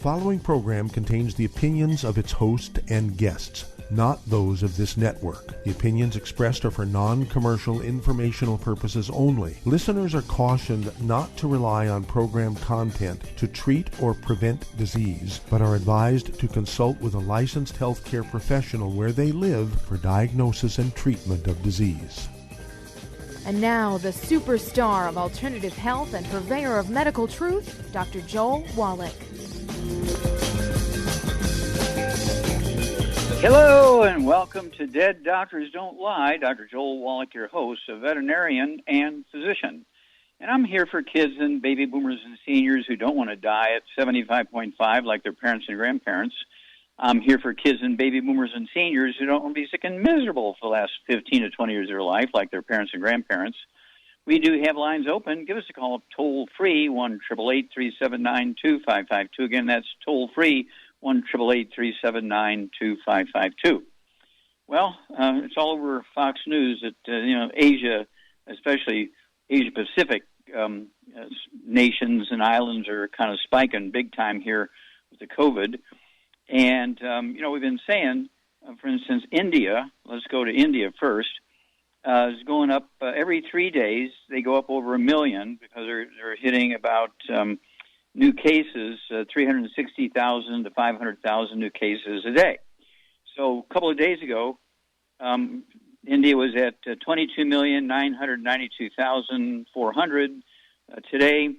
following program contains the opinions of its host and guests, not those of this network. The opinions expressed are for non-commercial informational purposes only. Listeners are cautioned not to rely on program content to treat or prevent disease, but are advised to consult with a licensed healthcare professional where they live for diagnosis and treatment of disease. And now, the superstar of alternative health and purveyor of medical truth, Dr. Joel Wallach. Hello, and welcome to Dead Doctors Don't Lie. Dr. Joel Wallach, your host, a veterinarian and physician. And I'm here for kids and baby boomers and seniors who don't want to die at 75.5 like their parents and grandparents. I'm here for kids and baby boomers and seniors who don't want to be sick and miserable for the last 15 to 20 years of their life like their parents and grandparents. We do have lines open. Give us a call toll-free, 1-888-379-2552. Again, that's toll-free, 1-888-379-2552. Well, it's all over Fox News that, Asia, especially Asia-Pacific nations and islands are kind of spiking big time here with the COVID. And, we've been saying, for instance, India, let's go to India first, is going up every 3 days. They go up over 1 million because they're hitting about new cases, 360,000 to 500,000 new cases a day. So a couple of days ago, India was at 22,992,400. Today,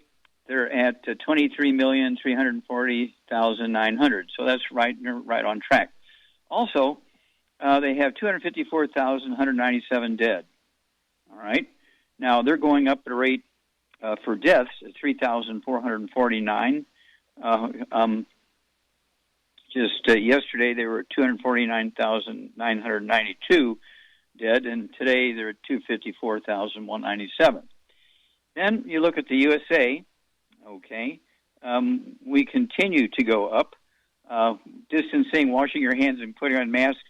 they're at 23,340,900. So that's right on track. Also, they have 254,197 dead. All right. Now, they're going up at a rate for deaths at 3,449. Just yesterday, they were at 249,992 dead, and today they're at 254,197. Then you look at the USA. Okay, we continue to go up. Distancing, washing your hands, and putting on masks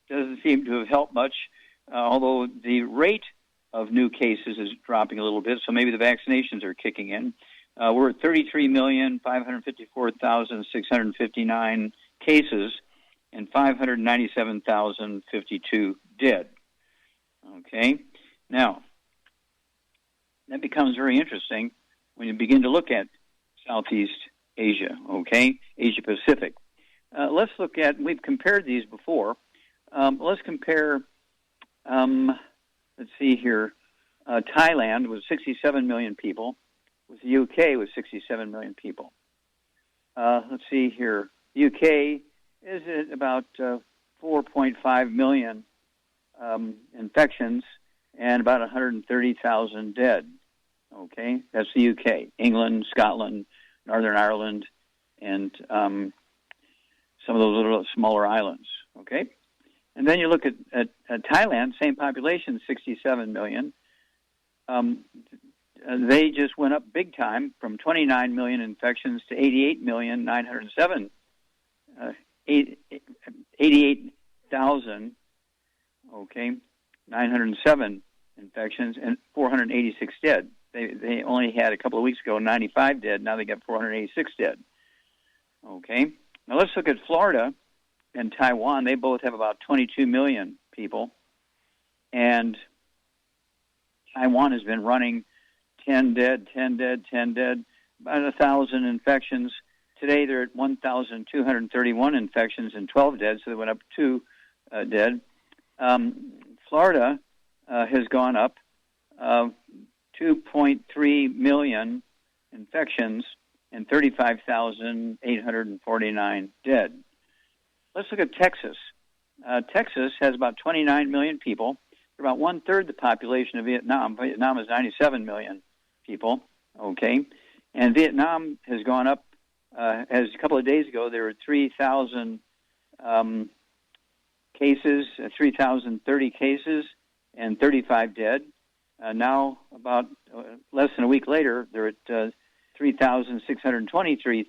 doesn't seem to have helped much, although the rate of new cases is dropping a little bit, so maybe the vaccinations are kicking in. We're at 33,554,659 cases and 597,052 dead. Okay, now, that becomes very interesting when you begin to look at Southeast Asia, okay, Asia Pacific. Let's look at, we've compared these before. Let's compare, let's see here, Thailand with 67 million people, with the UK with 67 million people. Let's see here, the UK is at about 4.5 million infections and about 130,000 dead. Okay, that's the UK, England, Scotland, Northern Ireland, and some of those little smaller islands. Okay, and then you look at Thailand, same population, 67 million. They just went up big time from 29 million infections to 88,000. Okay, 907 infections and 486 dead. They only had a couple of weeks ago 95 dead. Now they got 486 dead. Okay. Now let's look at Florida and Taiwan. They both have about 22 million people. And Taiwan has been running 10 dead, 10 dead, 10 dead, about 1,000 infections. Today they're at 1,231 infections and 12 dead, so they went up 2 dead. Florida has gone up 2.3 million infections and 35,849 dead. Let's look at Texas. Texas has about 29 million people. They're about one-third the population of Vietnam. Vietnam is 97 million people, okay? And Vietnam has gone up, as a couple of days ago, there were 3,000 cases, 3,030 cases, and 35 dead. Now, about less than a week later, they're at 3,623,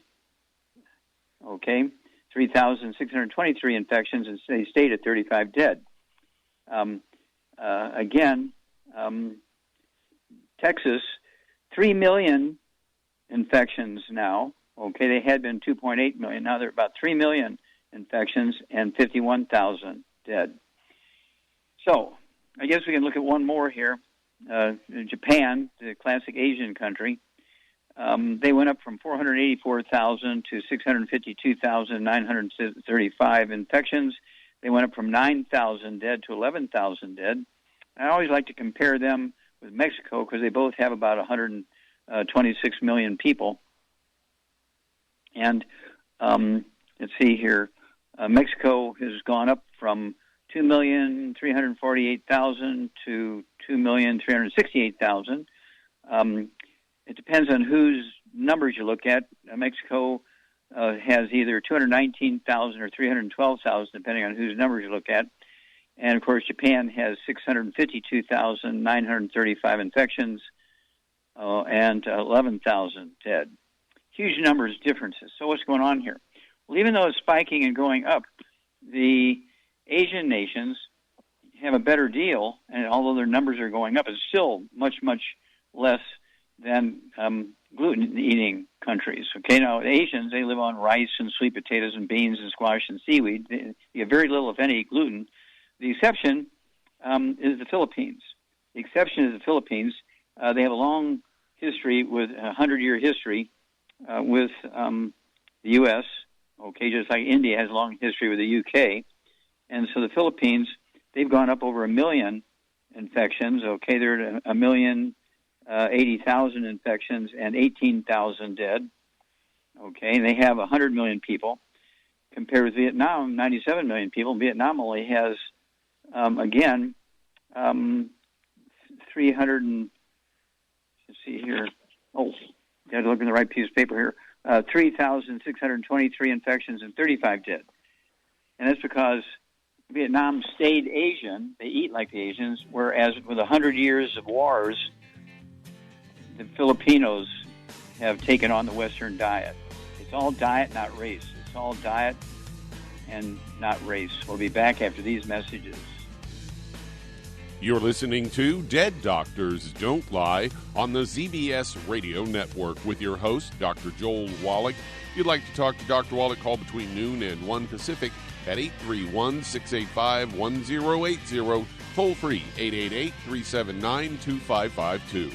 okay, 3,623 infections, and they stayed at 35 dead. Again, Texas, 3 million infections now, Okay, they had been 2.8 million. Now they're about 3 million infections and 51,000 dead. So I guess we can look at one more here. Japan, the classic Asian country, they went up from 484,000 to 652,935 infections. They went up from 9,000 dead to 11,000 dead. I always like to compare them with Mexico because they both have about 126 million people. And let's see here. Mexico has gone up from 2,348,000 to 2,368,000. It depends on whose numbers you look at. Mexico has either 219,000 or 312,000, depending on whose numbers you look at. And, of course, Japan has 652,935 infections and 11,000 dead. Huge numbers differences. So what's going on here? Well, even though it's spiking and going up, the Asian nations have a better deal, and although their numbers are going up, it's still much, much less than gluten-eating countries. Okay, now Asians, they live on rice and sweet potatoes and beans and squash and seaweed. They have very little, if any, gluten. The exception is the Philippines. The exception is the Philippines. They have a long history, with a 100-year history with the U.S., okay, just like India has a long history with the U.K., and so the Philippines, they've gone up over 1 million infections. Okay, they're at 1,080,000 infections and 18,000 dead. Okay, and they have 100 million people. Compared with Vietnam, 97 million people. Vietnam only has, 300 and, let's see here. Oh, got to look in the right piece of paper here. 3,623 infections and 35 dead. And that's because Vietnam stayed Asian. They eat like the Asians, whereas with 100 years of wars, the Filipinos have taken on the Western diet. It's all diet, not race. It's all diet and not race. We'll be back after these messages. You're listening to Dead Doctors Don't Lie on the ZBS Radio Network with your host, Dr. Joel Wallach. If you'd like to talk to Dr. Wallach, call between noon and 1 Pacific at 831-685-1080, toll free 888-379-2552.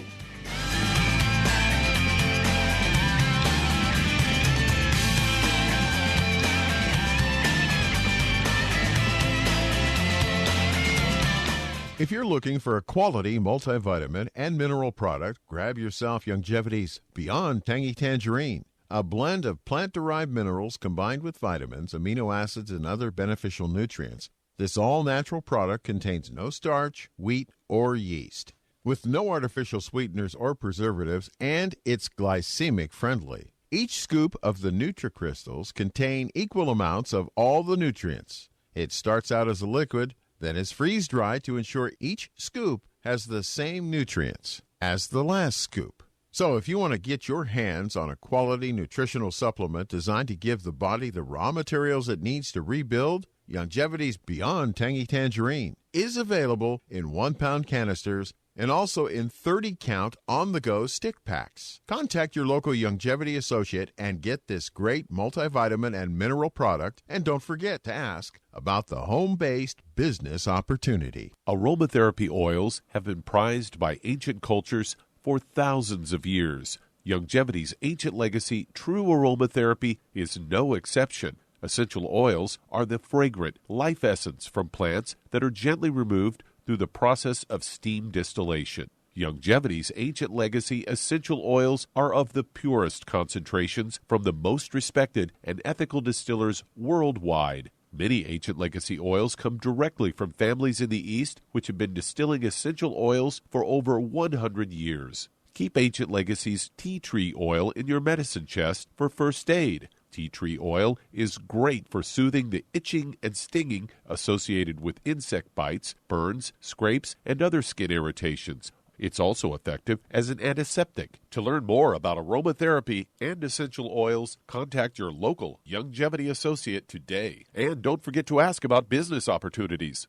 If you're looking for a quality multivitamin and mineral product, grab yourself Longevity's Beyond Tangy Tangerine, a blend of plant-derived minerals combined with vitamins, amino acids, and other beneficial nutrients. This all-natural product contains no starch, wheat, or yeast, with no artificial sweeteners or preservatives, and it's glycemic friendly. Each scoop of the NutriCrystals contain equal amounts of all the nutrients. It starts out as a liquid, then is freeze-dried to ensure each scoop has the same nutrients as the last scoop. So if you want to get your hands on a quality nutritional supplement designed to give the body the raw materials it needs to rebuild, Longevity's Beyond Tangy Tangerine is available in 1-pound canisters and also in 30-count on-the-go stick packs. Contact your local Longevity associate and get this great multivitamin and mineral product. And don't forget to ask about the home-based business opportunity. Aromatherapy oils have been prized by ancient cultures for thousands of years. Longevity's ancient legacy, true aromatherapy, is no exception. Essential oils are the fragrant life essence from plants that are gently removed through the process of steam distillation. Longevity's ancient legacy essential oils are of the purest concentrations from the most respected and ethical distillers worldwide. Many ancient legacy oils come directly from families in the East which have been distilling essential oils for over 100 years. Keep Ancient Legacy's tea tree oil in your medicine chest for first aid. Tea tree oil is great for soothing the itching and stinging associated with insect bites, burns, scrapes, and other skin irritations. It's also effective as an antiseptic. To learn more about aromatherapy and essential oils, contact your local Longevity associate today. And don't forget to ask about business opportunities.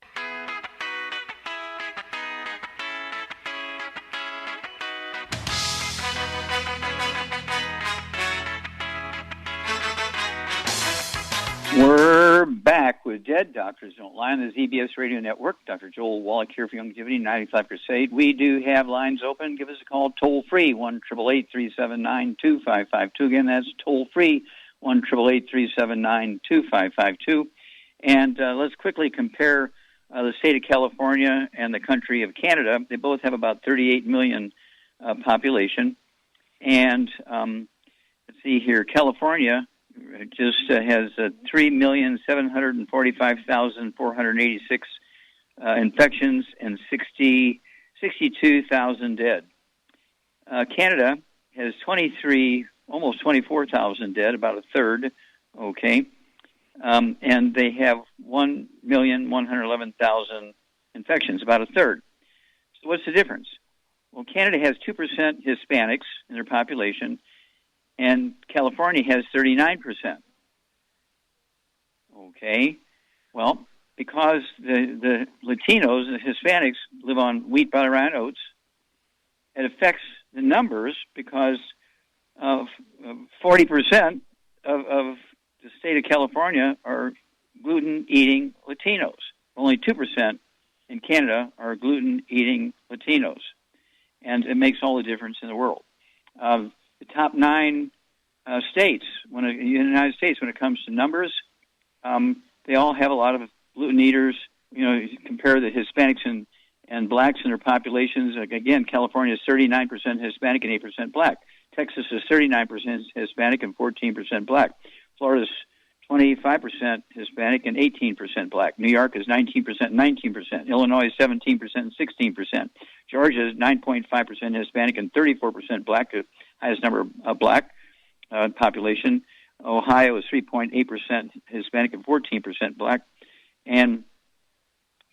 Dead Doctors Don't Lie on the ZBS Radio Network. Dr. Joel Wallach here for Longevity 95 Crusade. We do have lines open. Give us a call toll-free, 1-888-379-2552. Again, that's toll-free, 1-888-379-2552. And let's quickly compare the state of California and the country of Canada. They both have about 38 million population. And let's see here, California just has 3,745,486 infections and 62,000 dead. Canada has almost 24,000 dead, about a third, okay? And they have 1,111,000 infections, about a third. So what's the difference? Well, Canada has 2% Hispanics in their population, and California has 39%. Okay, well, because the Latinos, the Hispanics, live on wheat, butter, and oats, it affects the numbers because of 40% of the state of California are gluten-eating Latinos. Only 2% in Canada are gluten-eating Latinos, and it makes all the difference in the world. The top 9 states in the United States, when it comes to numbers, they all have a lot of gluten eaters. You know, you compare the Hispanics and blacks in their populations. Again, California is 39% Hispanic and 8% black. Texas is 39% Hispanic and 14% black. Florida's 25% Hispanic and 18% black. New York is 19% and 19%. Illinois is 17% and 16%. Georgia is 9.5% Hispanic and 34% black, the highest number of black population. Ohio is 3.8% Hispanic and 14% black. And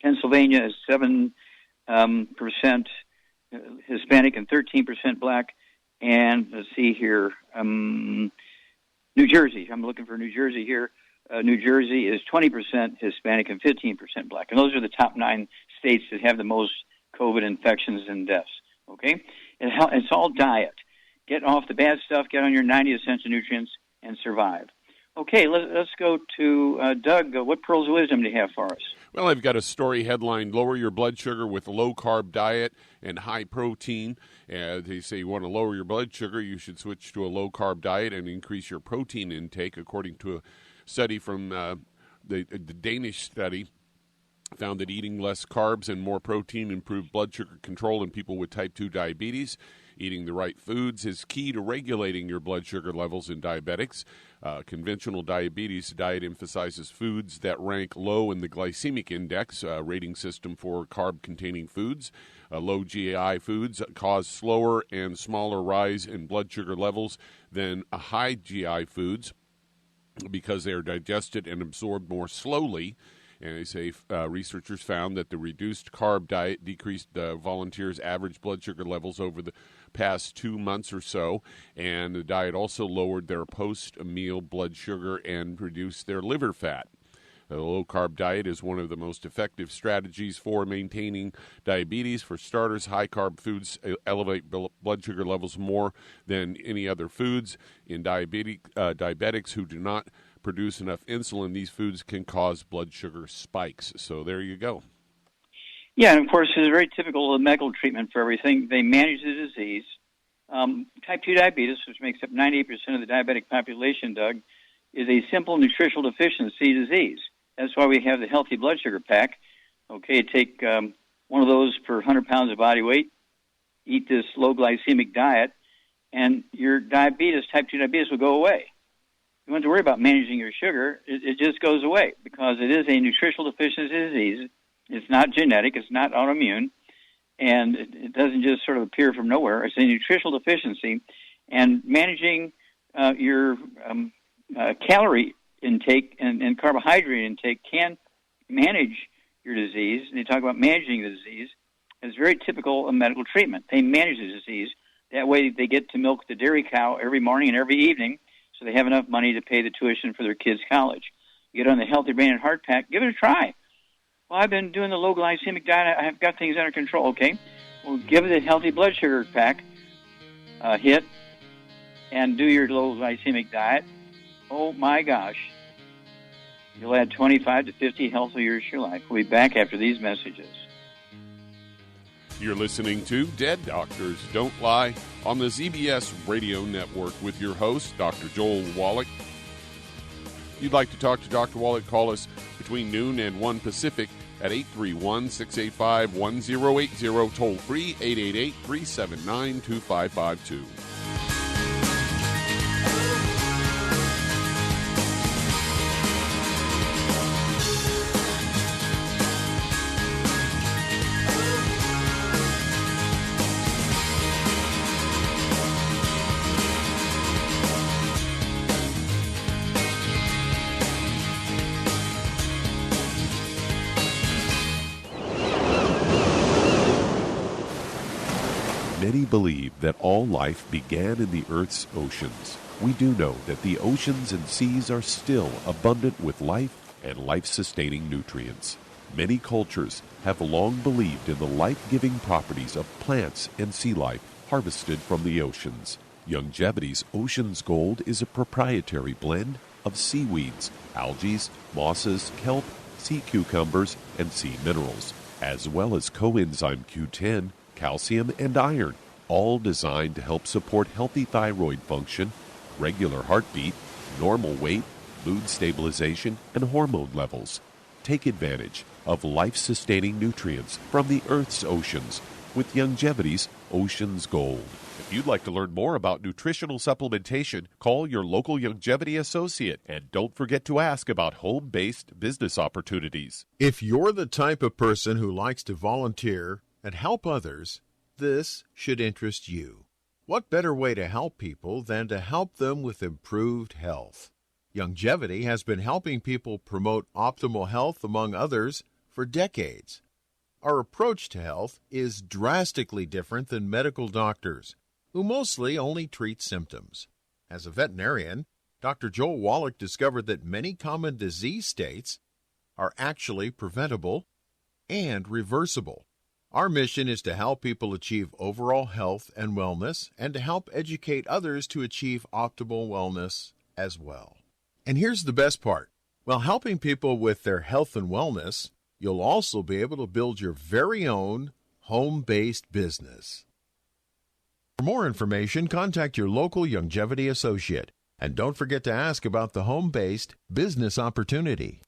Pennsylvania is 7% Hispanic and 13% black. And let's see here, New Jersey. I'm looking for New Jersey here. New Jersey is 20% Hispanic and 15% black. And those are the top 9 states that have the most COVID infections and deaths. Okay? It's all diet. Get off the bad stuff, get on your 90 essential nutrients, and survive. Okay, let's go to Doug. What pearls of wisdom do you have for us? Well, I've got a story headline, Lower Your Blood Sugar with a Low-Carb Diet and High Protein. They say you want to lower your blood sugar, you should switch to a low-carb diet and increase your protein intake, according to a study from the Danish study. Found that eating less carbs and more protein improved blood sugar control in people with type 2 diabetes. Eating the right foods is key to regulating your blood sugar levels in diabetics. Conventional diabetes diet emphasizes foods that rank low in the glycemic index rating system for carb-containing foods. Low GI foods cause slower and smaller rise in blood sugar levels than high GI foods because they are digested and absorbed more slowly. And they say researchers found that the reduced carb diet decreased volunteers' average blood sugar levels over the past 2 months or so, and the diet also lowered their post-meal blood sugar and reduced their liver fat. The low-carb diet is one of the most effective strategies for maintaining diabetes. For starters, high-carb foods elevate blood sugar levels more than any other foods. In diabetics who do not produce enough insulin, these foods can cause blood sugar spikes. So there you go. Yeah, and of course, it's very typical of medical treatment for everything. They manage the disease. Type 2 diabetes, which makes up 98% of the diabetic population, Doug, is a simple nutritional deficiency disease. That's why we have the Healthy Blood Sugar Pack. Okay, take one of those per 100 pounds of body weight, eat this low glycemic diet, and your diabetes, type 2 diabetes, will go away. You don't have to worry about managing your sugar. It just goes away because it is a nutritional deficiency disease. It's not genetic. It's not autoimmune. And it doesn't just sort of appear from nowhere. It's a nutritional deficiency. And managing your calorie intake and carbohydrate intake can manage your disease. And they talk about managing the disease. It's very typical of medical treatment. They manage the disease. That way they get to milk the dairy cow every morning and every evening, so they have enough money to pay the tuition for their kids' college. You get on the Healthy Brain and Heart Pack, give it a try. Well, I've been doing the low glycemic diet. I've got things under control, okay? Well, give it a Healthy Blood Sugar Pack hit and do your low glycemic diet. Oh, my gosh. You'll add 25 to 50 healthy years to your life. We'll be back after these messages. You're listening to Dead Doctors Don't Lie on the ZBS Radio Network with your host, Dr. Joel Wallach. If you'd like to talk to Dr. Wallach, call us between noon and 1 Pacific at 831-685-1080, toll free 888-379-2552. Many believe that all life began in the Earth's oceans. We do know that the oceans and seas are still abundant with life and life-sustaining nutrients. Many cultures have long believed in the life-giving properties of plants and sea life harvested from the oceans. Youngevity's Ocean's Gold is a proprietary blend of seaweeds, algae, mosses, kelp, sea cucumbers, and sea minerals, as well as coenzyme Q10, calcium, and iron, all designed to help support healthy thyroid function, regular heartbeat, normal weight, mood stabilization, and hormone levels. Take advantage of life-sustaining nutrients from the Earth's oceans with Youngevity's Ocean's Gold. If you'd like to learn more about nutritional supplementation, call your local Youngevity associate, and don't forget to ask about home-based business opportunities. If you're the type of person who likes to volunteer and help others, this should interest you. What better way to help people than to help them with improved health? Youngevity has been helping people promote optimal health, among others, for decades. Our approach to health is drastically different than medical doctors, who mostly only treat symptoms. As a veterinarian, Dr. Joel Wallach discovered that many common disease states are actually preventable and reversible. Our mission is to help people achieve overall health and wellness, and to help educate others to achieve optimal wellness as well. And here's the best part. While helping people with their health and wellness, you'll also be able to build your very own home-based business. For more information, contact your local Youngevity associate. And don't forget to ask about the home-based business opportunity.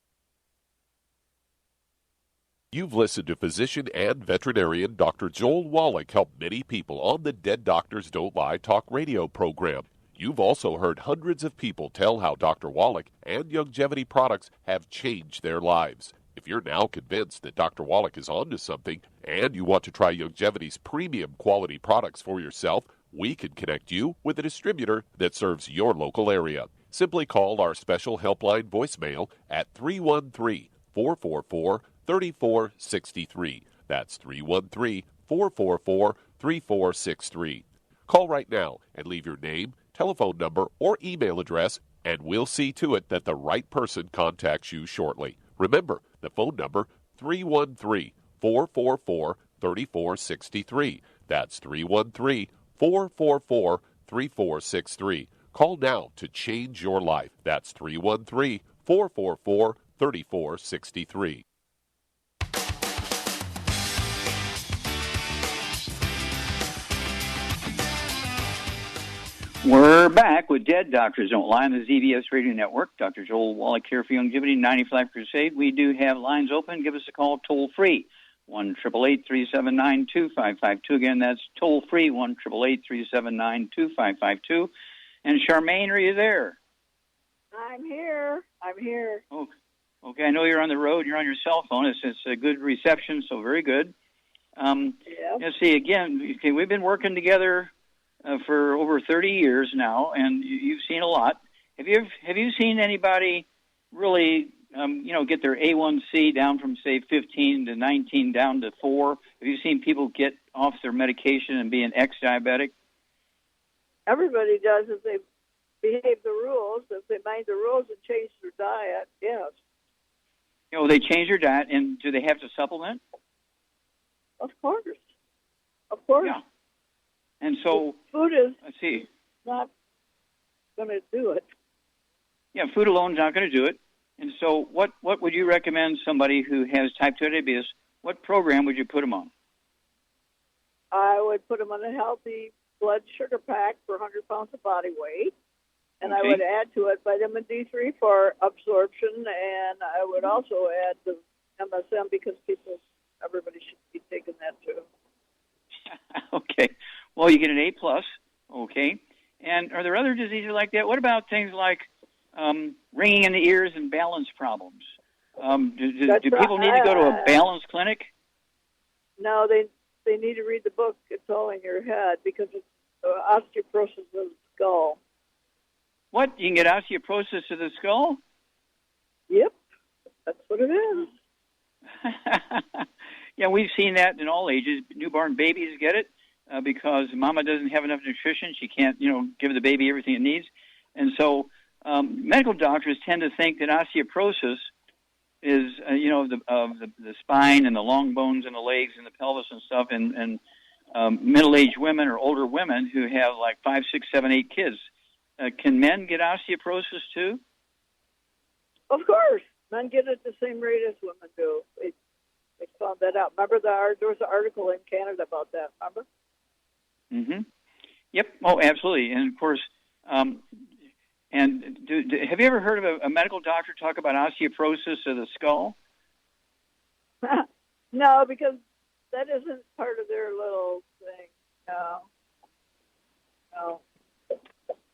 You've listened to physician and veterinarian Dr. Joel Wallach help many people on the Dead Doctors Don't Lie talk radio program. You've also heard hundreds of people tell how Dr. Wallach and Youngevity products have changed their lives. If you're now convinced that Dr. Wallach is onto something and you want to try Youngevity's premium quality products for yourself, we can connect you with a distributor that serves your local area. Simply call our special helpline voicemail at 313-444-3463. That's 313-444-3463. Call right now and leave your name, telephone number, or email address, and we'll see to it that the right person contacts you shortly. Remember, the phone number, 313-444-3463. That's 313-444-3463. Call now to change your life. That's 313-444-3463. We're back with Dead Doctors Don't Lie on the ZBS Radio Network. Dr. Joel Wallach here for Youngevity 95 Crusade. We do have lines open. Give us a call toll free, 1-888-379-2552. Again, that's toll free, 1-888-379-2552. And Charmaine, are you there? I'm here. Oh, okay, I know you're on the road. You're on your cell phone. It's a good reception, so very good. Let's see, again, okay, we've been working together for over 30 years now, and you've seen a lot. Have you seen anybody really, get their A1C down from, say, 15 to 19 down to 4? Have you seen people get off their medication and be an ex-diabetic? Everybody does if they behave the rules, if they mind the rules and change their diet, yes. They change their diet, and do they have to supplement? Of course. Yeah. And so, food is let's see, not going to do it. Yeah, food alone is not going to do it. And so what would you recommend somebody who has type 2 diabetes, what program would you put them on? I would put them on a healthy blood sugar pack for 100 pounds of body weight. And I would add to it vitamin D3 for absorption, and I would also add the MSM because everybody should be taking that too. Okay. Well, you get an A+. Okay. And are there other diseases like that? What about things like ringing in the ears and balance problems? Do people need to go to a balance clinic? No, they need to read the book. It's all in your head because it's osteoporosis of the skull. What? You can get osteoporosis of the skull? Yep. That's what it is. Yeah, we've seen that in all ages. Newborn babies get it because mama doesn't have enough nutrition. She can't, give the baby everything it needs. And so medical doctors tend to think that osteoporosis is, the spine and the long bones and the legs and the pelvis and stuff, and middle-aged women or older women who have like 5, 6, 7, 8 kids. Can men get osteoporosis too? Of course. Men get it at the same rate as women do. They found that out. Remember, there was an article in Canada about that, remember? Mm-hmm. Yep. Oh, absolutely. And, of course, have you ever heard of a medical doctor talk about osteoporosis of the skull? No, because that isn't part of their little thing. No.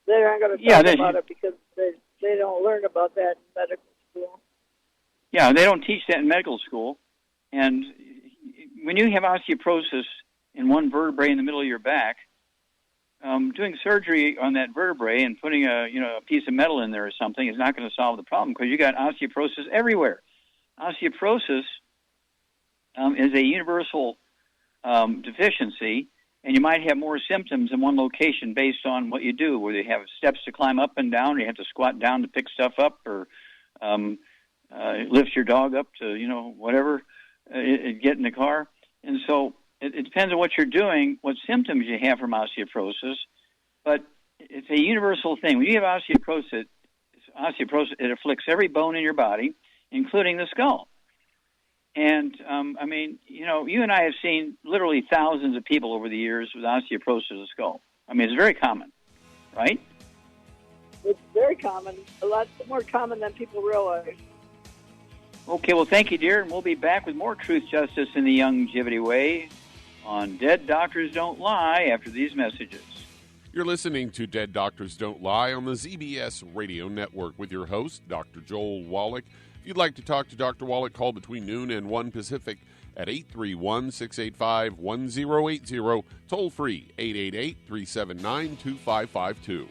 They aren't going to talk about it because they don't learn about that in medical school. Yeah, they don't teach that in medical school. And when you have osteoporosis in one vertebrae in the middle of your back, doing surgery on that vertebrae and putting a piece of metal in there or something is not going to solve the problem because you got osteoporosis everywhere. Osteoporosis is a universal deficiency, and you might have more symptoms in one location based on what you do, where you have steps to climb up and down, or you have to squat down to pick stuff up, or lift your dog up to, whatever, get in the car. And so it depends on what you're doing, what symptoms you have from osteoporosis, but it's a universal thing. When you have osteoporosis, it afflicts every bone in your body, including the skull. And, you and I have seen literally thousands of people over the years with osteoporosis of the skull. I mean, it's very common, right? It's very common, a lot more common than people realize. Okay, well, thank you, dear, and we'll be back with more Truth, Justice, in the Longevity Way on Dead Doctors Don't Lie after these messages. You're listening to Dead Doctors Don't Lie on the ZBS Radio Network with your host, Dr. Joel Wallach. If you'd like to talk to Dr. Wallach, call between noon and 1 Pacific at 831-685-1080, toll free 888-379-2552.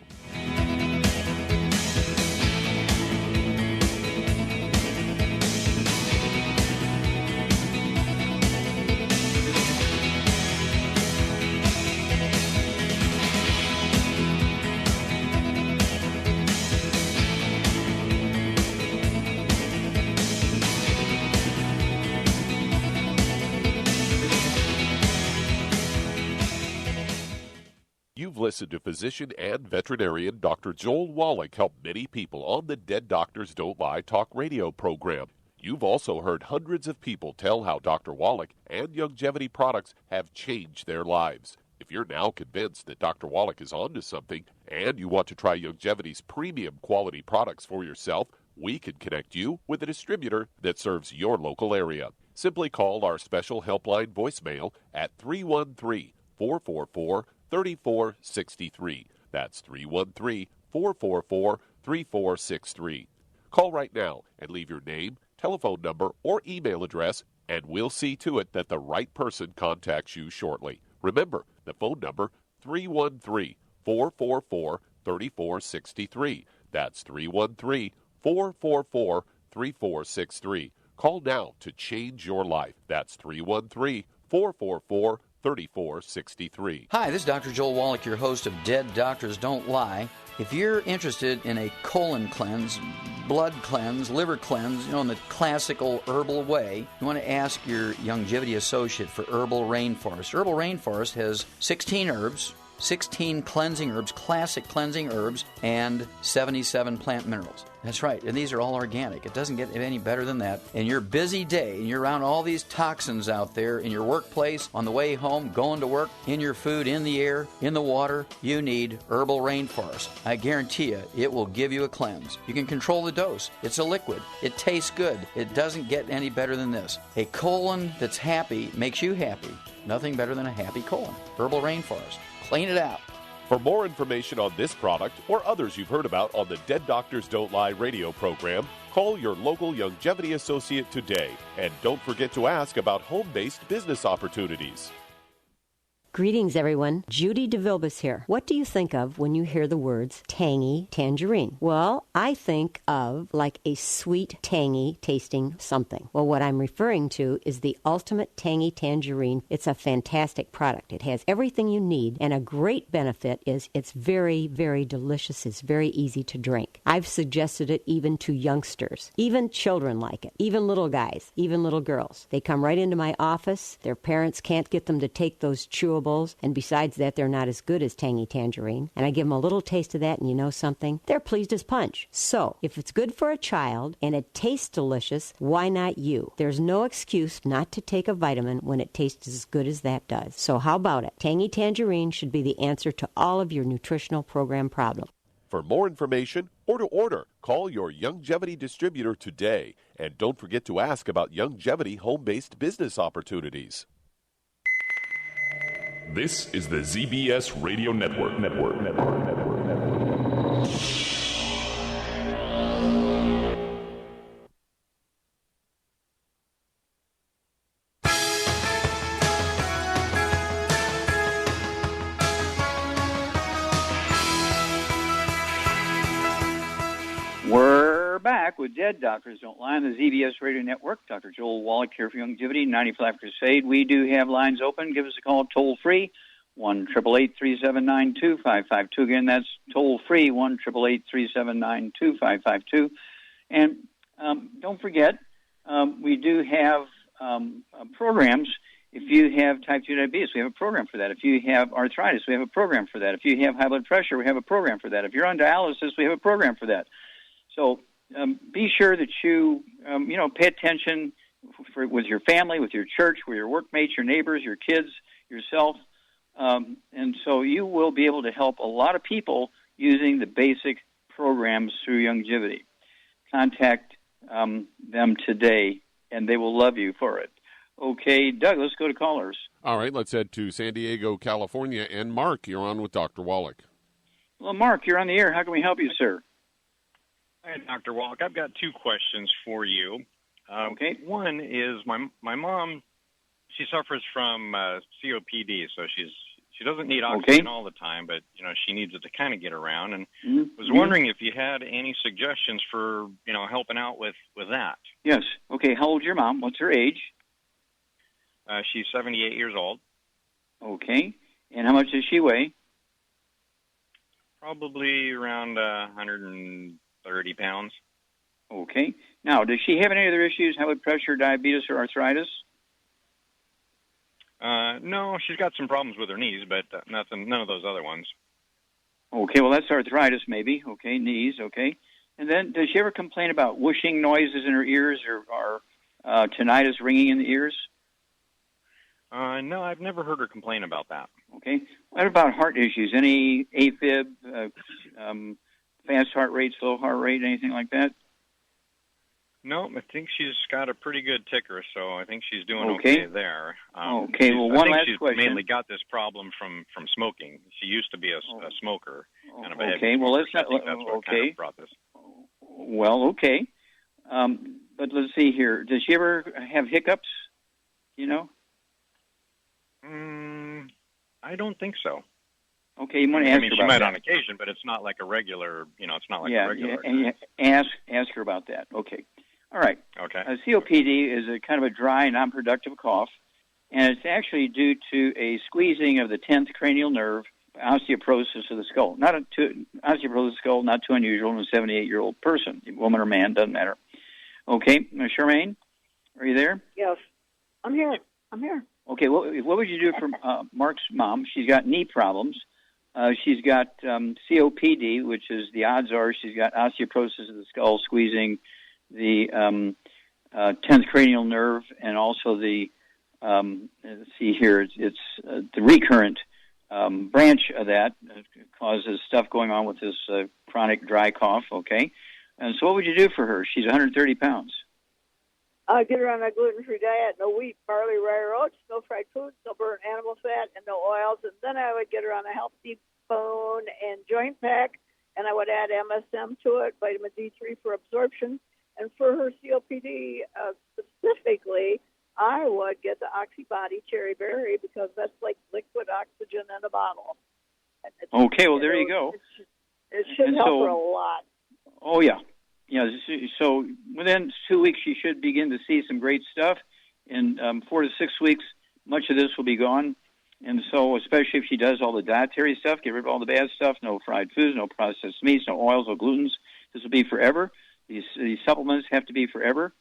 Listen to physician and veterinarian Dr. Joel Wallach help many people on the Dead Doctors Don't Lie talk radio program. You've also heard hundreds of people tell how Dr. Wallach and Longevity products have changed their lives. If you're now convinced that Dr. Wallach is onto something and you want to try Longevity's premium quality products for yourself, we can connect you with a distributor that serves your local area. Simply call our special helpline voicemail at 313-444-3463. That's 313-444-3463. Call right now and leave your name, telephone number, or email address, and we'll see to it that the right person contacts you shortly. Remember, the phone number, 313-444-3463. That's 313-444-3463. Call now to change your life. That's 313-444-3463. Hi, this is Dr. Joel Wallach, your host of Dead Doctors Don't Lie. If you're interested in a colon cleanse, blood cleanse, liver cleanse, in the classical herbal way, you want to ask your longevity associate for Herbal Rainforest. Herbal Rainforest has 16 herbs, 16 cleansing herbs, classic cleansing herbs, and 77 plant minerals. That's right, and these are all organic. It doesn't get any better than that. In your busy day, and you're around all these toxins out there, in your workplace, on the way home, going to work, in your food, in the air, in the water, you need Herbal Rainforest. I guarantee you, it will give you a cleanse. You can control the dose. It's a liquid. It tastes good. It doesn't get any better than this. A colon that's happy makes you happy. Nothing better than a happy colon. Herbal Rainforest. Clean it out. For more information on this product or others you've heard about on the Dead Doctors Don't Lie radio program, call your local Longevity associate today. And don't forget to ask about home-based business opportunities. Greetings, everyone. Judy DeVilbus here. What do you think of when you hear the words tangy tangerine? Well, I think of like a sweet, tangy tasting something. Well, what I'm referring to is the Ultimate Tangy Tangerine. It's a fantastic product. It has everything you need, and a great benefit is it's very, very delicious. It's very easy to drink. I've suggested it even to youngsters. Even children like it. Even little guys. Even little girls. They come right into my office. Their parents can't get them to take those chewables. And besides that, they're not as good as Tangy Tangerine. And I give them a little taste of that, and you know something? They're pleased as punch. So, if it's good for a child and it tastes delicious, why not you? There's no excuse not to take a vitamin when it tastes as good as that does. So how about it? Tangy Tangerine should be the answer to all of your nutritional program problems. For more information or to order, call your Longevity distributor today. And don't forget to ask about Longevity home-based business opportunities. This is the ZBS Radio Network. We're back with Dead Doctors Don't Lie on the ZBS Radio Network. Dr. Joel Wallach here for Longevity, 95 Crusade. We do have lines open. Give us a call toll-free, 1-888-379-2552. Again, that's toll-free, 1-888-379-2552. And don't forget, we do have programs. If you have type 2 diabetes, we have a program for that. If you have arthritis, we have a program for that. If you have high blood pressure, we have a program for that. If you're on dialysis, we have a program for that. So be sure that you, pay attention with your family, with your church, with your workmates, your neighbors, your kids, yourself. And so you will be able to help a lot of people using the basic programs through Longevity. Contact them today, and they will love you for it. Okay, Doug, let's go to callers. All right, let's head to San Diego, California. And Mark, you're on with Dr. Wallach. Well, Mark, you're on the air. How can we help you, sir? Hi, Dr. Wallach. I've got two questions for you. Okay. One is my mom, she suffers from COPD, so she doesn't need oxygen all the time, but she needs it to kind of get around. And was wondering if you had any suggestions for helping out with that. Yes. Okay. How old's your mom? What's her age? She's 78 years old. Okay. And how much does she weigh? Probably around 130 pounds. Okay. Now, does she have any other issues, high blood pressure, diabetes, or arthritis? No, she's got some problems with her knees, but none of those other ones. Okay, well, that's arthritis maybe. Okay, knees, okay. And then does she ever complain about whooshing noises in her ears or tinnitus, ringing in the ears? No, I've never heard her complain about that. Okay. What about heart issues? Any AFib, fast heart rate, slow heart rate, anything like that? No, I think she's got a pretty good ticker, so I think she's doing okay there. Okay, well, one last question. She's mainly got this problem from smoking. She used to be a smoker. Kind of a okay, well, let's not. That's what kind of brought this. Well, okay. But let's see here. Does she ever have hiccups? I don't think so. Okay, you want to ask her about that. She might on occasion, but it's not like a regular, it's not like a regular. Yeah, and ask her about that. Okay. All right. Okay. COPD is a kind of a dry, non-productive cough, and it's actually due to a squeezing of the 10th cranial nerve, osteoporosis of the skull. Osteoporosis of the skull, not too unusual in a 78-year-old person, woman or man, doesn't matter. Okay. Charmaine, are you there? Yes. I'm here. Okay, what would you do for Mark's mom? She's got knee problems. She's got COPD, which is the odds are she's got osteoporosis of the skull, squeezing the 10th cranial nerve, and also the let's see here, it's the recurrent branch of that causes stuff going on with this chronic dry cough. Okay, and so what would you do for her? She's 130 pounds. I'd get her on a gluten-free diet, no wheat, barley, rye, or oats, no fried foods, no burnt animal fat, and no oils. And then I would get her on a healthy bone and joint pack, and I would add MSM to it, vitamin D3 for absorption. And for her COPD specifically, I would get the Oxybody Cherry Berry because that's like liquid oxygen in a bottle. Okay, well, there you go. It should help her a lot. Oh, yeah. Yeah, so within 2 weeks, you should begin to see some great stuff. In 4 to 6 weeks, much of this will be gone. And so, especially if she does all the dietary stuff, get rid of all the bad stuff, no fried foods, no processed meats, no oils, no glutens. This will be forever. These supplements have to be forever.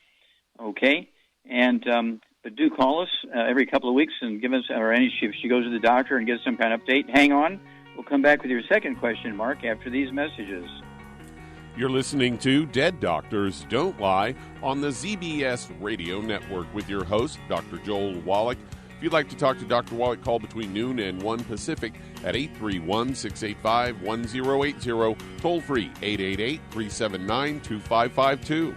Okay? And but do call us every couple of weeks and give us, or if she goes to the doctor and gets some kind of update. Hang on. We'll come back with your second question, Mark, after these messages. You're listening to Dead Doctors Don't Lie on the ZBS Radio Network with your host, Dr. Joel Wallach. If you'd like to talk to Dr. Wallach, call between noon and 1 Pacific at 831-685-1080, toll free 888-379-2552.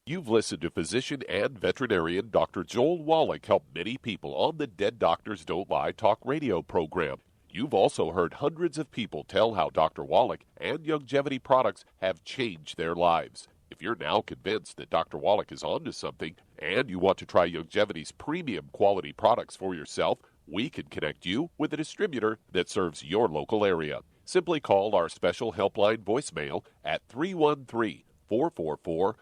You've listened to physician and veterinarian Dr. Joel Wallach help many people on the Dead Doctors Don't Lie talk radio program. You've also heard hundreds of people tell how Dr. Wallach and Youngevity products have changed their lives. If you're now convinced that Dr. Wallach is onto something and you want to try Youngevity's premium quality products for yourself, we can connect you with a distributor that serves your local area. Simply call our special helpline voicemail at 313-444-3463.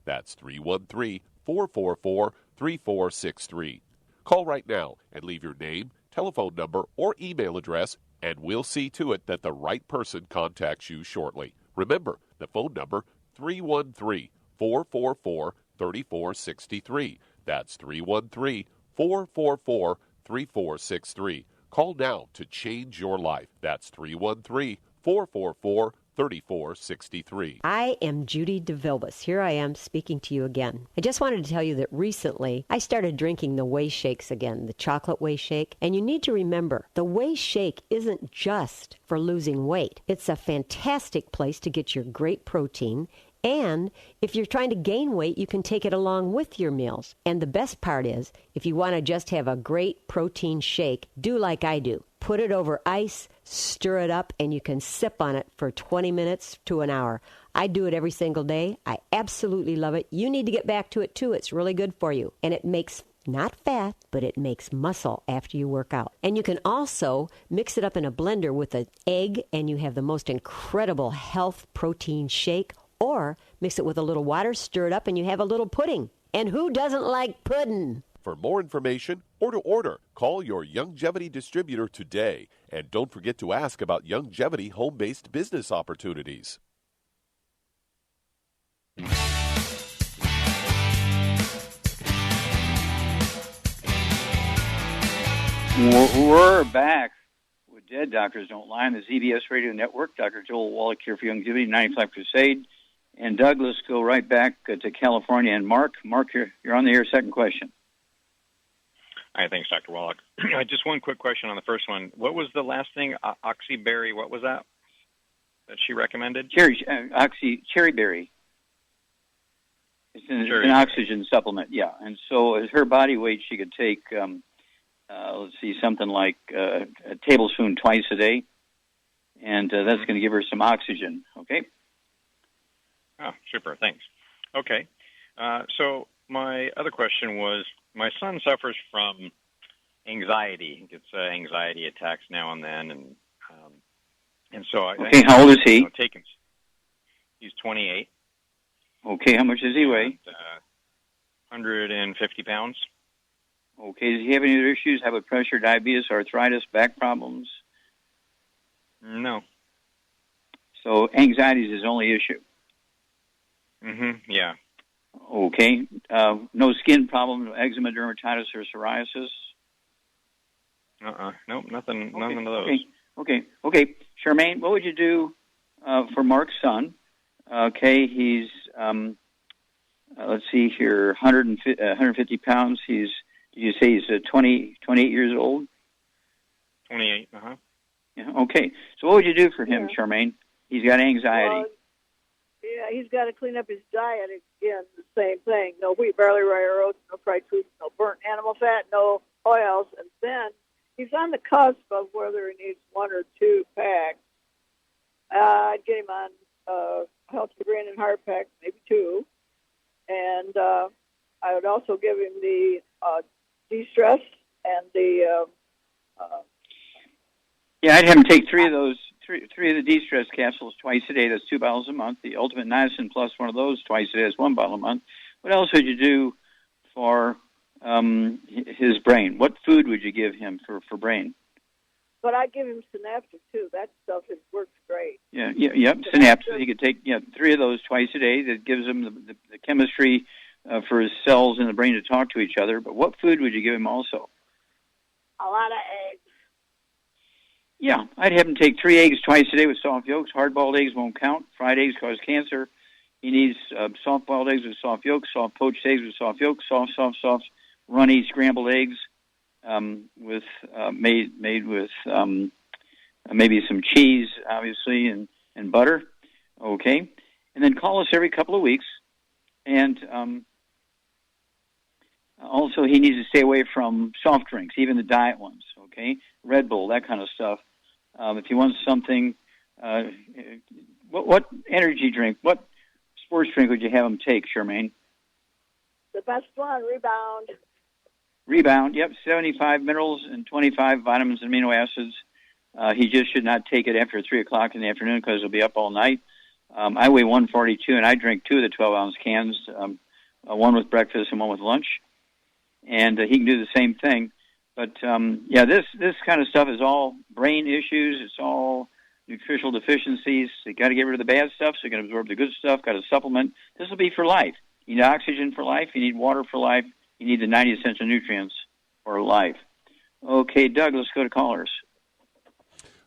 That's 313-444-3463. Call right now and leave your name, telephone number, or email address, and we'll see to it that the right person contacts you shortly. Remember, the phone number, 313-444-3463. That's 313-444-3463. Call now to change your life. That's 313-444-3463. 3463. I am Judy DeVilbus. Here I am speaking to you again. I just wanted to tell you that recently I started drinking the Whey Shakes again, the chocolate Whey Shake. And you need to remember, the Whey Shake isn't just for losing weight. It's a fantastic place to get your great protein. And if you're trying to gain weight, you can take it along with your meals. And the best part is, if you want to just have a great protein shake, do like I do. Put it over ice, stir it up, and you can sip on it for 20 minutes to an hour. I do it every single day. I absolutely love it. You need to get back to it, too. It's really good for you. And it makes not fat, but it makes muscle after you work out. And you can also mix it up in a blender with an egg, and you have the most incredible health protein shake. Or mix it with a little water, stir it up, and you have a little pudding. And who doesn't like pudding? For more information or to order, call your Youngevity distributor today. And don't forget to ask about Youngevity home-based business opportunities. We're back with Dead Doctors Don't Lie on the ZBS Radio Network. Dr. Joel Wallach here for Youngevity 95 Crusade. And Doug, let's go right back to California. And Mark, you're on the air. Second question. All right, thanks, Dr. Wallach. Just one quick question on the first one. What was the last thing? Oxyberry, what was that she recommended? Cherry berry. It's an oxygen supplement, yeah. And so as her body weight, she could take, something like a tablespoon twice a day. And that's going to give her some oxygen, okay? Oh, super. Thanks. Okay. So my other question was, my son suffers from anxiety. He gets anxiety attacks now and then, and so okay. How old is he? He's 28. Okay. How much does he weigh? 150 pounds. Okay, does he have any other issues? High blood pressure, diabetes, arthritis, back problems? No. So anxiety is his only issue. Yeah. Okay. No skin problem, no eczema, dermatitis, or psoriasis? Nope, nothing, none of those. Okay. Charmaine, what would you do for Mark's son? Okay, he's, let's see here, 150 pounds. Did you say he's 28 years old? 28, Yeah, okay. So what would you do for him, Charmaine? He's got anxiety. Well, yeah, he's got to clean up his diet again. The same thing: no wheat, barley, rye, oats, no fried foods, no burnt animal fat, no oils. And then he's on the cusp of whether he needs 1 or 2 packs. I'd get him on healthy brain and heart pack, maybe 2, and I would also give him the de-stress and the. Yeah, I'd have him take 3 of those. Three of the de-stress capsules twice a day. That's 2 bottles a month. The Ultimate Niacin Plus, one of those twice a day. That's 1 bottle a month. What else would you do for his brain? What food would you give him for brain? But I'd give him Synaptic, too. That stuff works great. Yep. Synaptic. He could take 3 of those twice a day. That gives him the chemistry for his cells in the brain to talk to each other. But what food would you give him also? A lot of eggs. Yeah, I'd have him take 3 eggs twice a day with soft yolks. Hard-boiled eggs won't count. Fried eggs cause cancer. He needs soft-boiled eggs with soft yolks, soft poached eggs with soft yolks, soft, runny scrambled eggs with made with maybe some cheese, obviously, and butter. Okay, and then call us every couple of weeks. And also, he needs to stay away from soft drinks, even the diet ones. Okay, Red Bull, that kind of stuff. If he wants something, what energy drink, what sports drink would you have him take, Charmaine? The best one, Rebound. Rebound, yep, 75 minerals and 25 vitamins and amino acids. He just should not take it after 3 o'clock in the afternoon because he'll be up all night. I weigh 142, and I drink 2 of the 12-ounce cans, one with breakfast and one with lunch. And he can do the same thing. But, this kind of stuff is all brain issues. It's all nutritional deficiencies. You got to get rid of the bad stuff so you can absorb the good stuff. Got to supplement. This will be for life. You need oxygen for life. You need water for life. You need the 90 essential nutrients for life. Okay, Doug, let's go to callers.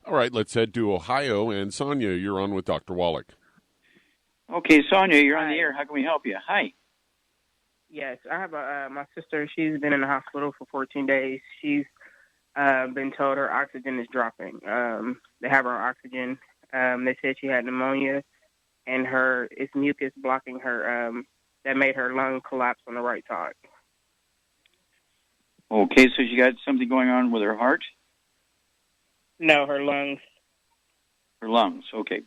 All right, let's head to Ohio. And Sonia, you're on with Dr. Wallach. Okay, Sonia, you're on the air. How can we help you? Hi. Yes, I have my sister. She's been in the hospital for 14 days. She's been told her oxygen is dropping. They have her on oxygen. They said she had pneumonia, and it's mucus blocking her. That made her lung collapse on the right side. Okay, so she got something going on with her heart? No, her lungs. Her lungs, okay.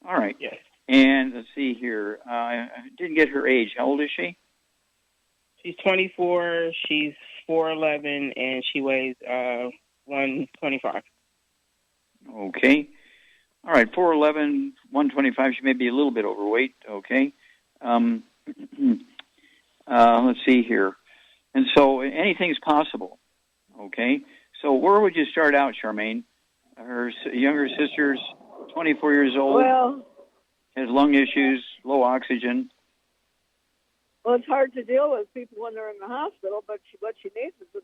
All right. Yes. And let's see here. I didn't get her age. How old is she? She's 24, she's 4'11", and she weighs 125. Okay. All right, 4'11", 125. She may be a little bit overweight. Okay. Let's see here. And so anything's possible. Okay. So where would you start out, Charmaine? Her younger sister's 24 years old. Well, has lung issues, low oxygen. Well, it's hard to deal with people when they're in the hospital, but what she needs is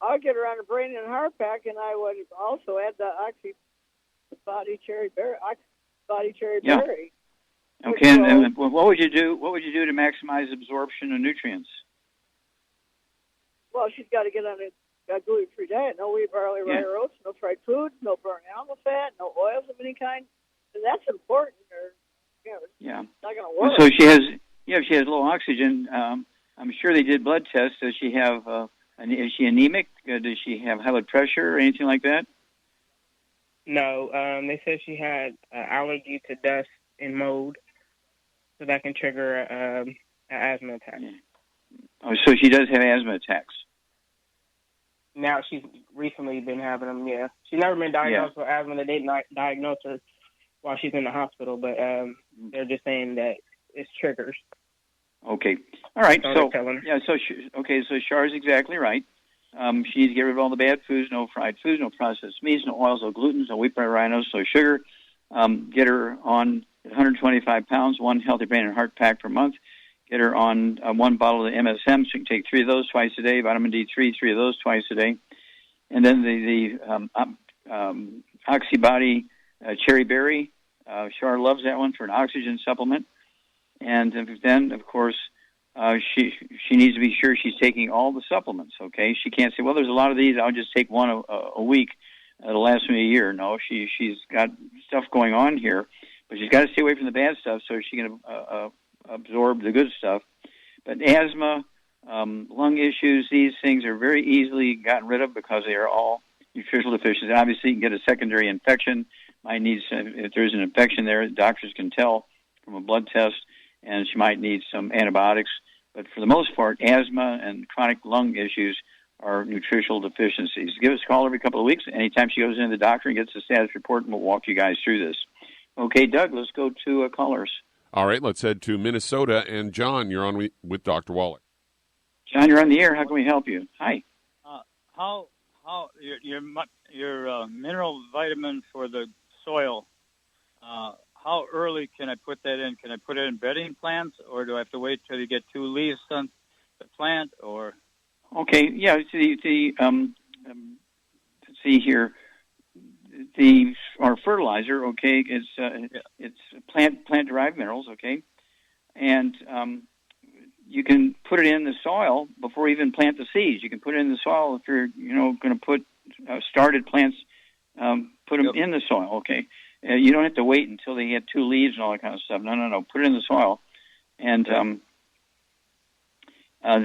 I'll get her on a brain and heart pack, and I would also add the body cherry berry. Okay, and what would you do? What would you do to maximize absorption of nutrients? Well, she's got to get on a gluten-free diet. No wheat, barley, rye, or oats, no fried foods, no burnt animal fat, no oils of any kind. And that's important. It's not going to work. So she has. Yeah, if she has low oxygen, I'm sure they did blood tests. Does she have? Is she anemic? Does she have high blood pressure or anything like that? No, they said she had allergy to dust and mold, so that can trigger an asthma attack. Yeah. Oh, so she does have asthma attacks. Now she's recently been having them. Yeah, she's never been diagnosed with asthma. They didn't diagnose her while she's in the hospital, but they're just saying that it's triggers. Okay. All right. So so Char is exactly right. She needs to get rid of all the bad foods, no fried foods, no processed meats, no oils, no gluten, no wheat, bread, rhinos, no sugar. Get her on 125 pounds, one healthy brain and heart pack per month. Get her on 1 bottle of the MSM. She can take 3 of those twice a day, vitamin D3, 3 of those twice a day. And then the Oxybody Cherry Berry. Char loves that one for an oxygen supplement. And then, of course, she needs to be sure she's taking all the supplements, okay? She can't say, well, there's a lot of these, I'll just take one a week. It'll last me a year. No, she's got stuff going on here, but she's got to stay away from the bad stuff so she can absorb the good stuff. But asthma, lung issues, these things are very easily gotten rid of because they are all nutritional deficiencies. Obviously, you can get a secondary infection. Might need if there's an infection there, doctors can tell from a blood test, and she might need some antibiotics. But for the most part, asthma and chronic lung issues are nutritional deficiencies. Give us a call every couple of weeks. Anytime she goes into the doctor and gets a status report, and we'll walk you guys through this. Okay, Doug, let's go to callers. All right, let's head to Minnesota. And John, you're on with Dr. Wallach. John, you're on the air. How can we help you? Hi. How your mineral vitamin for the soil, how early can I put that in? Can I put it in bedding plants, or do I have to wait till you get 2 leaves on the plant? Or okay, yeah. Let's see here. Our fertilizer, okay, it's plant derived minerals, okay, and you can put it in the soil before you even plant the seeds. You can put it in the soil if you're going to put started plants. Put them in the soil, okay. You don't have to wait until they get 2 leaves and all that kind of stuff. No. Put it in the soil. And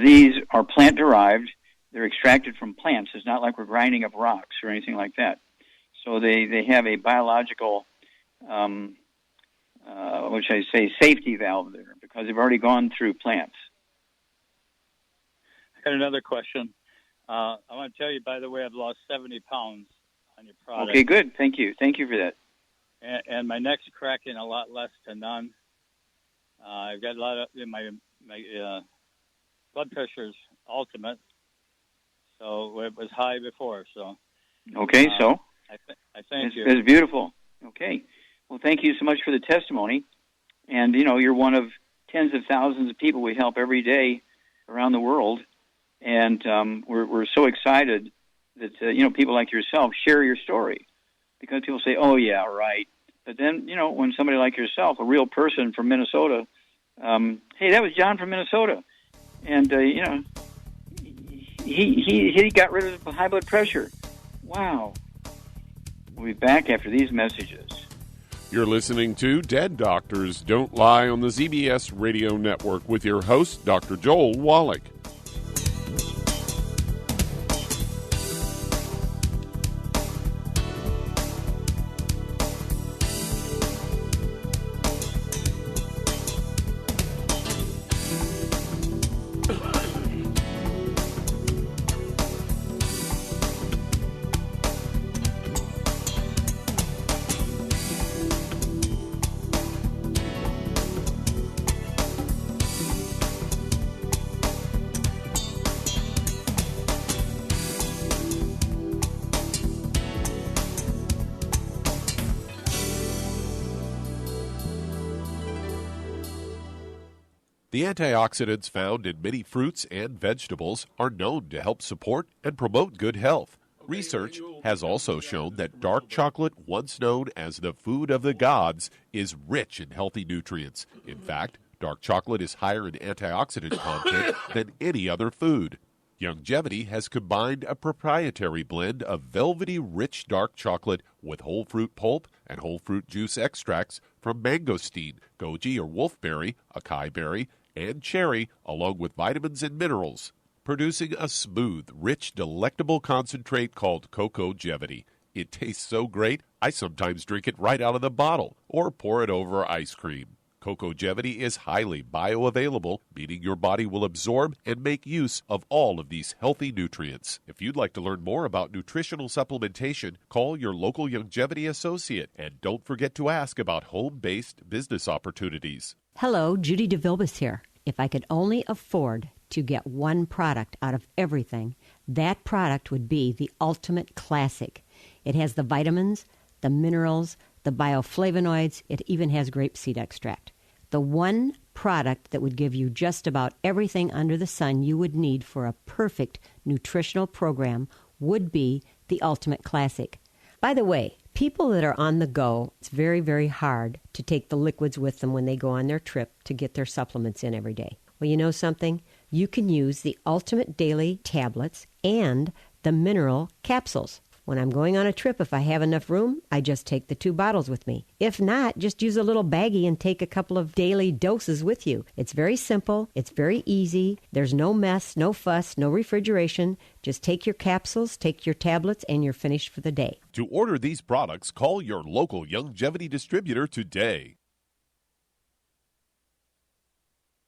these are plant-derived. They're extracted from plants. It's not like we're grinding up rocks or anything like that. So they have a biological, safety valve there because they've already gone through plants. I got another question. I want to tell you, by the way, I've lost 70 pounds on your product. Okay, good. Thank you. Thank you for that. And my neck's cracking a lot less to none. I've got a lot of my blood pressure's ultimate, so it was high before. So okay, so I thank you. It's beautiful. Okay, well, thank you so much for the testimony. And you're one of tens of thousands of people we help every day around the world, and we're so excited that people like yourself share your story. Because people say, oh, yeah, right. But then, when somebody like yourself, a real person from Minnesota, hey, that was John from Minnesota. And, he got rid of the high blood pressure. Wow. We'll be back after these messages. You're listening to Dead Doctors Don't Lie on the ZBS Radio Network with your host, Dr. Joel Wallach. The antioxidants found in many fruits and vegetables are known to help support and promote good health. Research has also shown that dark chocolate, once known as the food of the gods, is rich in healthy nutrients. In fact, dark chocolate is higher in antioxidant content than any other food. Youngevity has combined a proprietary blend of velvety rich dark chocolate with whole fruit pulp and whole fruit juice extracts from mangosteen, goji or wolfberry, acai berry, and cherry, along with vitamins and minerals, producing a smooth, rich, delectable concentrate called Cocogevity. It tastes so great, I sometimes drink it right out of the bottle or pour it over ice cream. Cocogevity is highly bioavailable, meaning your body will absorb and make use of all of these healthy nutrients. If you'd like to learn more about nutritional supplementation, call your local Youngevity associate, and don't forget to ask about home-based business opportunities. Hello, Judy DeVilbus here. If I could only afford to get one product out of everything, that product would be the Ultimate Classic. It has the vitamins, the minerals, the bioflavonoids. It even has grapeseed extract. The one product that would give you just about everything under the sun you would need for a perfect nutritional program would be the Ultimate Classic. By the way, people that are on the go, it's very, very hard to take the liquids with them when they go on their trip to get their supplements in every day. Well, you know something? You can use the Ultimate Daily tablets and the mineral capsules. When I'm going on a trip, if I have enough room, I just take the 2 bottles with me. If not, just use a little baggie and take a couple of daily doses with you. It's very simple. It's very easy. There's no mess, no fuss, no refrigeration. Just take your capsules, take your tablets, and you're finished for the day. To order these products, call your local Longevity distributor today.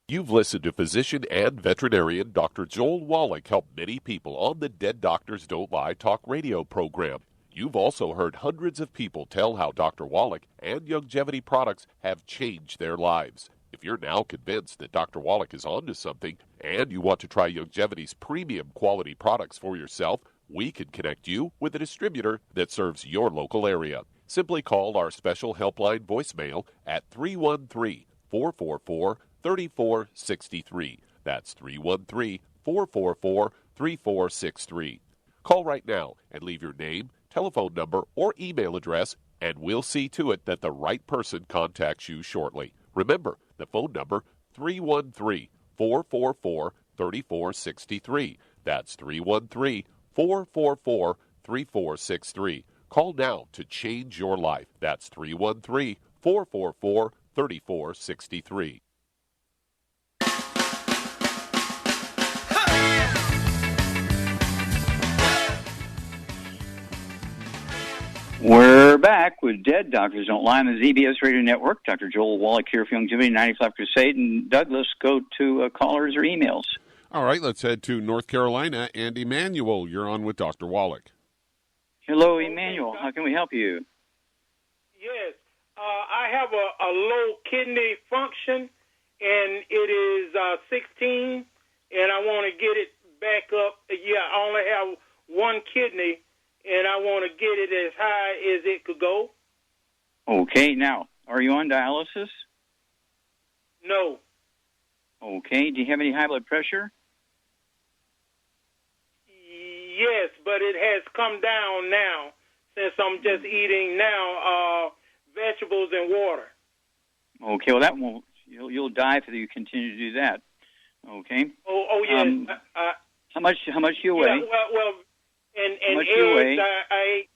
You've listened to physician and veterinarian Dr. Joel Wallach help many people on the Dead Doctors Don't Lie talk radio program. You've also heard hundreds of people tell how Dr. Wallach and Longevity products have changed their lives. If you're now convinced that Dr. Wallach is onto something and you want to try Longevity's premium quality products for yourself, we can connect you with a distributor that serves your local area. Simply call our special helpline voicemail at 313-444-3463. That's 313-444-3463. Call right now and leave your name, telephone number, or email address, and we'll see to it that the right person contacts you shortly. Remember, the phone number, 313-444-3463. That's 313-444-3463. Call now to change your life. That's 313-444-3463. We're back with Dead Doctors Don't Lie on the ZBS Radio Network. Dr. Joel Wallach here for Longevity 95 Crusade. And Douglas, go to callers or emails. All right, let's head to North Carolina. And Emmanuel, you're on with Dr. Wallach. Hello, Emmanuel. How can we help you? Yes. I have a low kidney function, and it is 16, and I want to get it back up. Yeah, I only have one kidney, and I want to get it as high as it could go. Okay. Now, are you on dialysis? No. Okay. Do you have any high blood pressure? Yes, but it has come down now since I'm just eating now vegetables and water. Okay. Well, that won't. You'll die if you continue to do that. Okay. Oh yes. How much do you weigh? Yeah, well. And how much do you weigh? I ate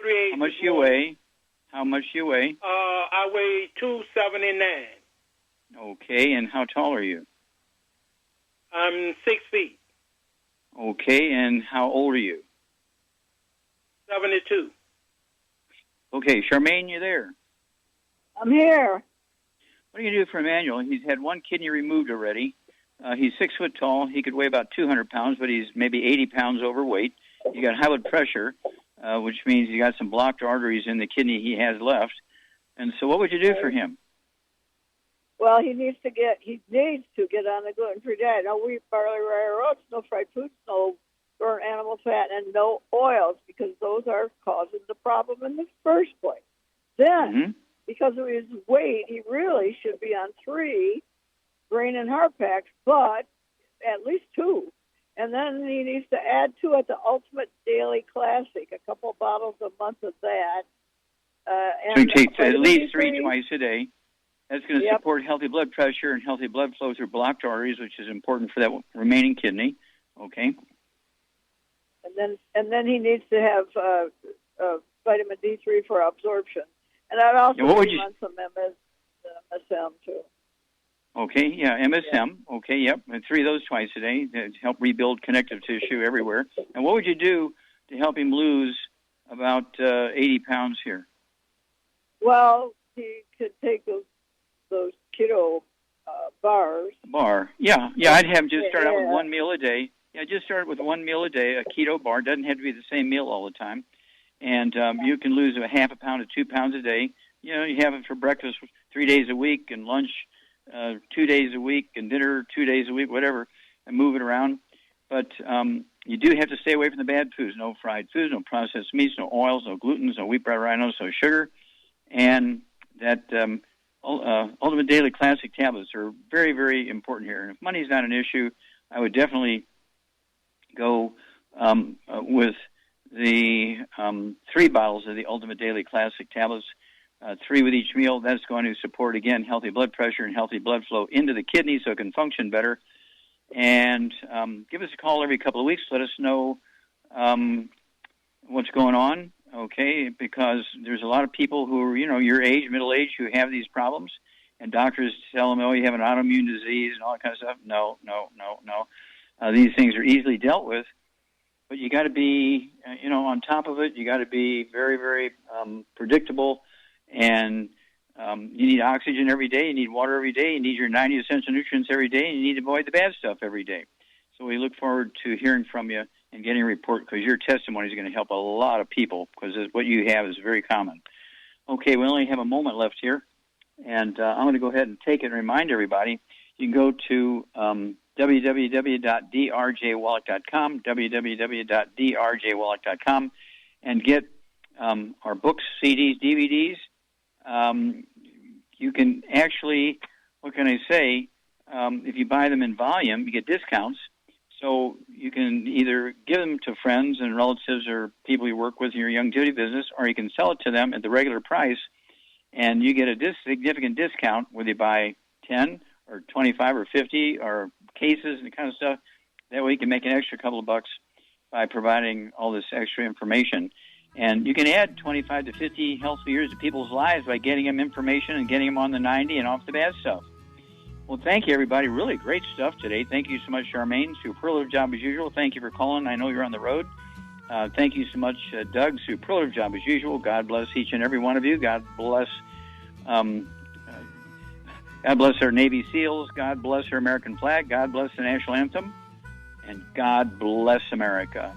3 How much do you weigh? How much do you weigh? I weigh 279. Okay, and how tall are you? I'm 6 feet. Okay, and how old are you? 72. Okay, Charmaine, you there? I'm here. What are you going to do for Emmanuel? He's had one kidney removed already. He's 6 foot tall. He could weigh about 200 pounds, but he's maybe 80 pounds overweight. You got high blood pressure, which means you got some blocked arteries in the kidney he has left. And so, what would you do for him? Well, he needs to get on the gluten-free diet. No wheat, barley, rye, oats, no fried foods, no burnt animal fat, and no oils, because those are causing the problem in the first place. Then, because of his weight, he really should be on 3 brain and heart packs, but at least 2. And then he needs to add to it the Ultimate Daily Classic, a couple of bottles a month of that. So he takes at least 3 twice a day. That's going to support healthy blood pressure and healthy blood flow through blocked arteries, which is important for that remaining kidney. Okay. And then he needs to have vitamin D3 for absorption. And I'd also run some MSM too. Okay, yeah, MSM. Okay, yep. And 3 of those twice a day to help rebuild connective tissue everywhere. And what would you do to help him lose about 80 pounds here? Well, he could take those keto bars. Yeah, I'd have just start out with 1 meal a day. Yeah, just start with 1 meal a day, a keto bar. Doesn't have to be the same meal all the time. And you can lose a half a pound to 2 pounds a day. You know, you have it for breakfast 3 days a week and lunch 2 days a week and dinner 2 days a week, whatever. move it around. But you do have to stay away from the bad foods. No fried foods, no processed meats, no oils, no glutens, no wheat, bread, rhinos, no sugar. And that Ultimate Daily Classic tablets are very, very important here. And if money's not an issue, I would definitely go with the 3 bottles of the Ultimate Daily Classic tablets, 3 with each meal. That's going to support, again, healthy blood pressure and healthy blood flow into the kidney so it can function better. And give us a call every couple of weeks. Let us know what's going on, okay, because there's a lot of people who are, your age, middle age, who have these problems, and doctors tell them, oh, you have an autoimmune disease and all that kind of stuff. No. These things are easily dealt with, but you got to be, on top of it. You got to be very, very predictable, and you need oxygen every day. You need water every day. You need your 90 essential nutrients every day, and you need to avoid the bad stuff every day. So we look forward to hearing from you and getting a report, because your testimony is going to help a lot of people, because what you have is very common. Okay, we only have a moment left here, and I'm going to go ahead and take it and remind everybody. You can go to www.drjwallach.com, www.drjwallach.com, and get our books, CDs, DVDs. You can actually, what can I say, if you buy them in volume, you get discounts. So you can either give them to friends and relatives or people you work with in your longevity business, or you can sell it to them at the regular price, and you get a significant discount whether you buy 10 or 25 or 50 or cases and kind of stuff. That way you can make an extra couple of bucks by providing all this extra information. And you can add 25 to 50 healthy years to people's lives by getting them information and getting them on the 90 and off the bad stuff. Well, thank you, everybody. Really great stuff today. Thank you so much, Charmaine. Superlative job as usual. Thank you for calling. I know you're on the road. Thank you so much, Doug. Superlative job as usual. God bless each and every one of you. God bless our Navy SEALs. God bless our American flag. God bless the national anthem. And God bless America.